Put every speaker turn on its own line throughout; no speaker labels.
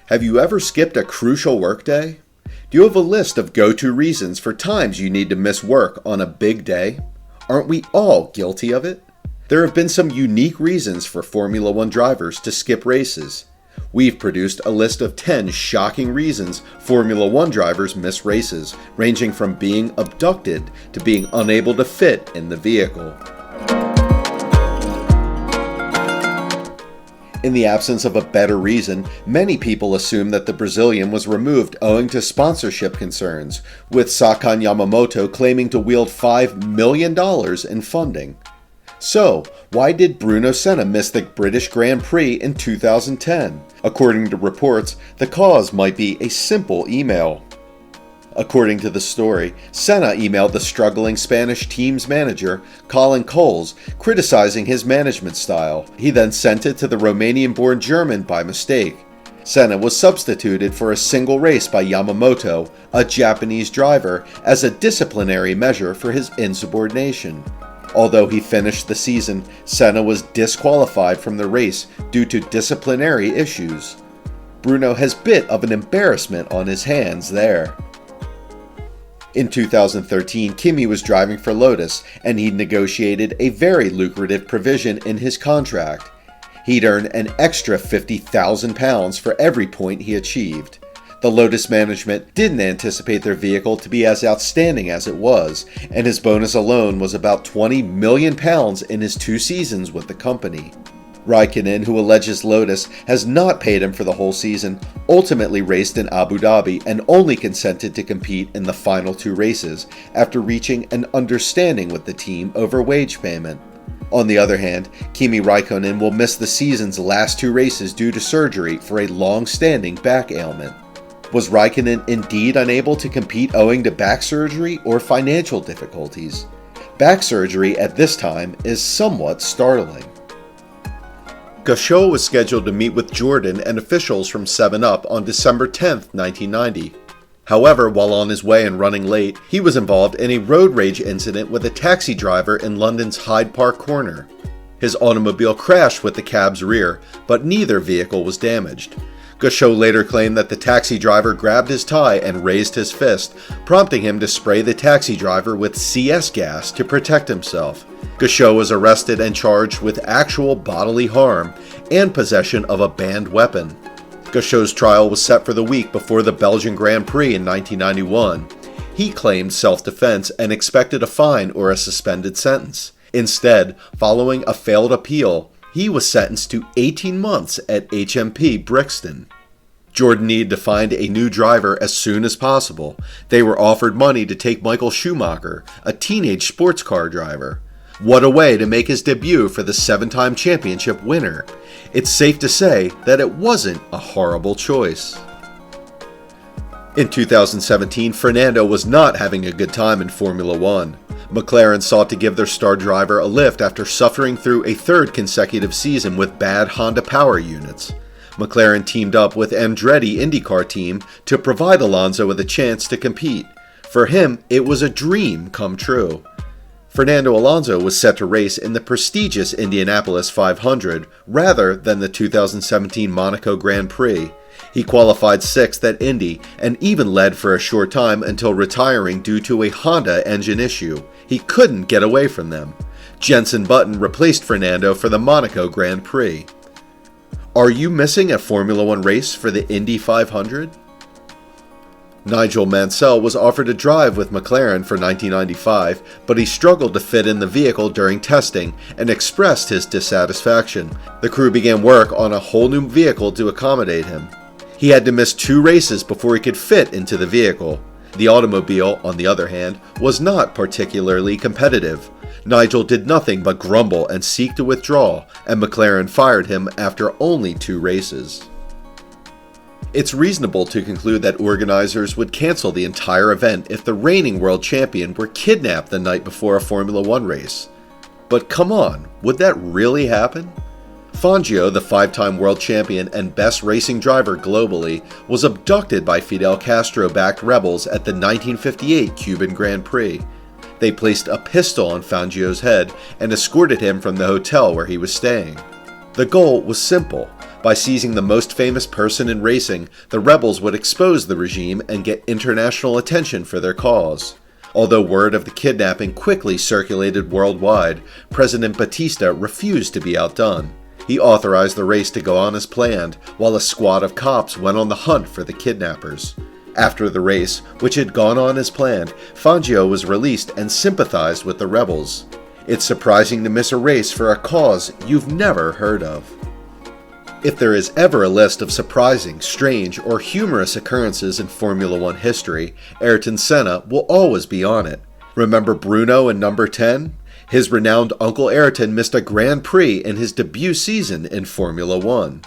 Have you ever skipped a crucial workday? Do you have a list of go-to reasons for times you need to miss work on a big day? Aren't we all guilty of it? There have been some unique reasons for Formula One drivers to skip races. We've produced a list of 10 shocking reasons Formula One drivers miss races, ranging from being abducted to being unable to fit in the vehicle. In the absence of a better reason, many people assume that the Brazilian was removed owing to sponsorship concerns, with Sakan Yamamoto claiming to wield $5 million in funding. So, why did Bruno Senna miss the British Grand Prix in 2010? According to reports, the cause might be a simple email. According to the story, Senna emailed the struggling Spanish team's manager, Colin Coles, criticizing his management style. He then sent it to the Romanian-born German by mistake. Senna was substituted for a single race by Yamamoto, a Japanese driver, as a disciplinary measure for his insubordination. Although he finished the season, Senna was disqualified from the race due to disciplinary issues. Bruno has a bit of an embarrassment on his hands there. In 2013, Kimi was driving for Lotus, and he negotiated a very lucrative provision in his contract. He'd earn an extra £50,000 for every point he achieved. The Lotus management didn't anticipate their vehicle to be as outstanding as it was, and his bonus alone was about £20 million in his 2 seasons with the company. Raikkonen, who alleges Lotus has not paid him for the whole season, ultimately raced in Abu Dhabi and only consented to compete in the final 2 races after reaching an understanding with the team over wage payment. On the other hand, Kimi Raikkonen will miss the season's last 2 races due to surgery for a long-standing back ailment. Was Raikkonen indeed unable to compete owing to back surgery or financial difficulties? Back surgery at this time is somewhat startling. Gauchot was scheduled to meet with Jordan and officials from 7up on December 10, 1990. However, while on his way and running late, he was involved in a road rage incident with a taxi driver in London's Hyde Park corner. His automobile crashed with the cab's rear, but neither vehicle was damaged. Gauchot later claimed that the taxi driver grabbed his tie and raised his fist, prompting him to spray the taxi driver with CS gas to protect himself. Gauchot was arrested and charged with actual bodily harm and possession of a banned weapon. Gauchot's trial was set for the week before the Belgian Grand Prix in 1991. He claimed self-defense and expected a fine or a suspended sentence. Instead, following a failed appeal, he was sentenced to 18 months at HMP Brixton. Jordan needed to find a new driver as soon as possible. They were offered money to take Michael Schumacher, a teenage sports car driver. What a way to make his debut for the 7-time championship winner. It's safe to say that it wasn't a horrible choice. In 2017, Fernando was not having a good time in Formula One. McLaren sought to give their star driver a lift after suffering through a 3rd consecutive season with bad Honda power units. McLaren teamed up with Andretti IndyCar team to provide Alonso with a chance to compete. For him, it was a dream come true. Fernando Alonso was set to race in the prestigious Indianapolis 500 rather than the 2017 Monaco Grand Prix. He qualified 6th at Indy and even led for a short time until retiring due to a Honda engine issue. He couldn't get away from them. Jenson Button replaced Fernando for the Monaco Grand Prix. Are you missing a Formula One race for the Indy 500? Nigel Mansell was offered a drive with McLaren for 1995, but he struggled to fit in the vehicle during testing and expressed his dissatisfaction. The crew began work on a whole new vehicle to accommodate him. He had to miss 2 races before he could fit into the vehicle. The automobile, on the other hand, was not particularly competitive. Nigel did nothing but grumble and seek to withdraw, and McLaren fired him after only 2 races. It's reasonable to conclude that organizers would cancel the entire event if the reigning world champion were kidnapped the night before a Formula One race. But come on, would that really happen? Fangio, the 5-time world champion and best racing driver globally, was abducted by Fidel Castro-backed rebels at the 1958 Cuban Grand Prix. They placed a pistol on Fangio's head and escorted him from the hotel where he was staying. The goal was simple: By seizing the most famous person in racing, the rebels would expose the regime and get international attention for their cause. Although word of the kidnapping quickly circulated worldwide, President Batista refused to be outdone. He authorized the race to go on as planned, while a squad of cops went on the hunt for the kidnappers. After the race, which had gone on as planned, Fangio was released and sympathized with the rebels. It's surprising to miss a race for a cause you've never heard of. If there is ever a list of surprising, strange, or humorous occurrences in Formula One history, Ayrton Senna will always be on it. Remember Bruno in number 10? His renowned Uncle Ayrton missed a Grand Prix in his debut season in Formula One.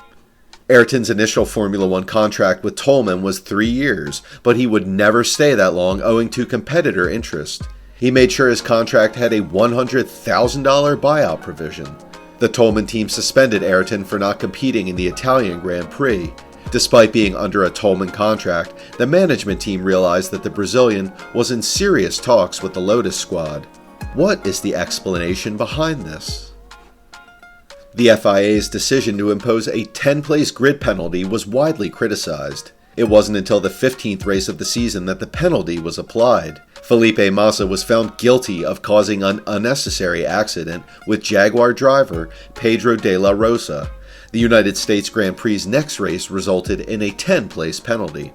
Ayrton's initial Formula One contract with Toleman was 3 years, but he would never stay that long owing to competitor interest. He made sure his contract had a $100,000 buyout provision. The Toleman team suspended Ayrton for not competing in the Italian Grand Prix. Despite being under a Toleman contract, the management team realized that the Brazilian was in serious talks with the Lotus squad. What is the explanation behind this? The FIA's decision to impose a 10-place grid penalty was widely criticized. It wasn't until the 15th race of the season that the penalty was applied. Felipe Massa was found guilty of causing an unnecessary accident with Jaguar driver Pedro de la Rosa. The United States Grand Prix's next race resulted in a 10-place penalty.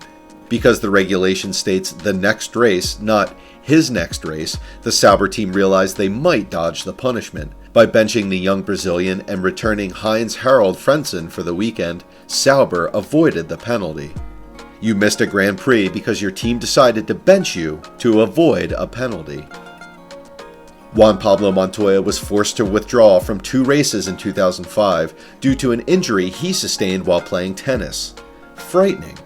Because the regulation states the next race, not his next race, the Sauber team realized they might dodge the punishment. By benching the young Brazilian and returning Heinz-Harald for the weekend, Sauber avoided the penalty. You missed a Grand Prix because your team decided to bench you to avoid a penalty. Juan Pablo Montoya was forced to withdraw from 2 races in 2005 due to an injury he sustained while playing tennis. Frightening.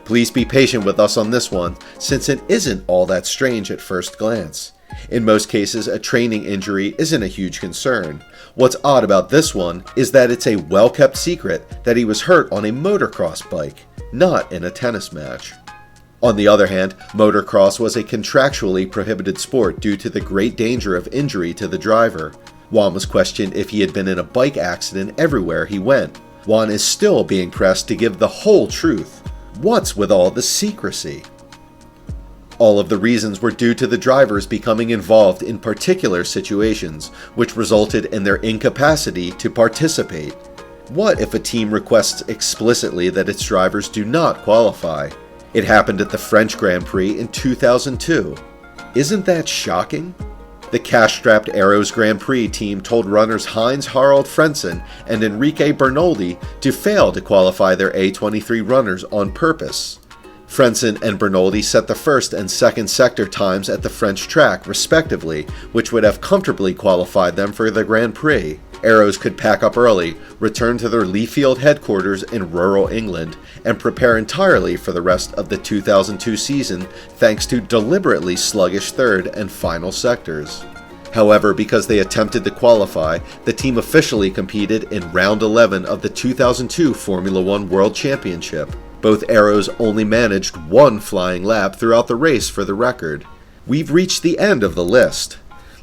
Please be patient with us on this one, since it isn't all that strange at first glance. In most cases, a training injury isn't a huge concern. What's odd about this one is that it's a well-kept secret that he was hurt on a motocross bike, not in a tennis match. On the other hand, motocross was a contractually prohibited sport due to the great danger of injury to the driver. Juan was questioned if he had been in a bike accident everywhere he went. Juan is still being pressed to give the whole truth. What's with all the secrecy? All of the reasons were due to the drivers becoming involved in particular situations, which resulted in their incapacity to participate. What if a team requests explicitly that its drivers do not qualify? It happened at the French Grand Prix in 2002. Isn't that shocking? The cash-strapped Arrows Grand Prix team told runners Heinz-Harald and Enrique Bernoldi to fail to qualify their A23 runners on purpose. Frentzen and Bernoldi set the first and second sector times at the French track, respectively, which would have comfortably qualified them for the Grand Prix. Arrows could pack up early, return to their Leafield headquarters in rural England, and prepare entirely for the rest of the 2002 season thanks to deliberately sluggish third and final sectors. However, because they attempted to qualify, the team officially competed in round 11 of the 2002 Formula One World Championship. Both Arrows only managed 1 flying lap throughout the race for the record. We've reached the end of the list.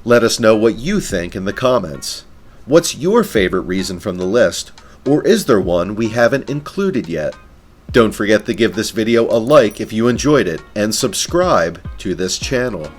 Let us know what you think in the comments. What's your favorite reason from the list, or is there one we haven't included yet? Don't forget to give this video a like if you enjoyed it, and subscribe to this channel.